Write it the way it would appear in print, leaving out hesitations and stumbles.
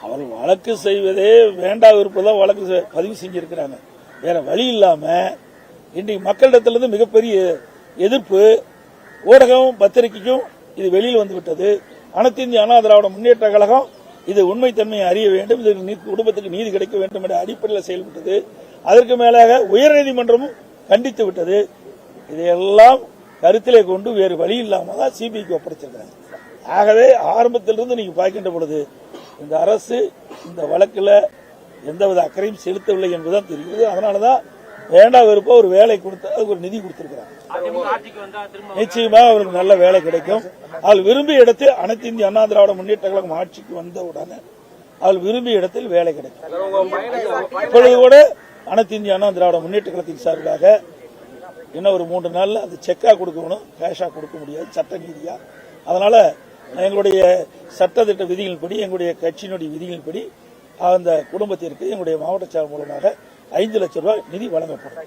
அவர் வழக்கு செய்வதே வேண்டாம் விருப்பதான் வழக்கு பதிவு செஞ்சிருக்கிறாங்க. வேற வழி இல்லாம இன்றைக்கு மக்களிடத்திலிருந்து மிகப்பெரிய எதிர்ப்பு, ஊடகம் பத்திரிகைக்கும் இது வெளியில் வந்துவிட்டது. அனைத்து இந்திய அண்ணா திராவிட முன்னேற்ற கழகம் இது உண்மைத்தன்மையை அறிய வேண்டும், இது குடும்பத்துக்கு நீதி கிடைக்க வேண்டும் என்ற அடிப்படையில் செயல்பட்டது. அதற்கு மேலாக உயர்நீதிமன்றமும் கண்டித்து விட்டது. இதையெல்லாம் கருத்திலே கொண்டு வேறு வழி இல்லாம தான் சிபிஐக்கு ஒப்படைச்சிருக்காங்க. ஆகவே ஆரம்பத்திலிருந்து நீங்க பார்க்கின்ற பொழுது இந்த அரசு இந்த வழக்கில் எந்தவித அக்கறையும் செலுத்தவில்லை என்பதுதான் தெரிகிறது. அதனாலதான் வேண்டாம் விருப்பம் ஒரு வேலை கொடுத்து அதுக்கு ஒரு நிதி கொடுத்திருக்கிறாங்க. நிச்சயமாக அவருக்கு நல்ல வேலை கிடைக்கும். அவள் விரும்பிய இடத்தில் அனைத்து இந்திய அண்ணா திராவிட முன்னேற்ற கழகம் ஆட்சிக்கு வந்தவுடனே அவள் விரும்பிய இடத்தில் வேலை கிடைக்கும். இப்பொழுது கூட அனைத்து இந்திய அண்ணா திராவிட முன்னேற்ற கழகத்தின் சார்பாக இன்னும் ஒரு 3 நாள்ல அது செக்கா கொடுக்கணும், கேஷா கொடுக்க முடியாது சட்ட ரீதியா. அதனால எங்களுடைய சட்டத்திட்ட விதிகளின்படி, எங்களுடைய கட்சியினுடைய விதிகளின்படி அந்த குடும்பத்திற்கு எங்களுடைய மாவட்ட செயலர் மூலமாக 5 லட்சம் ரூபாய் நிதி வழங்கப்படும்.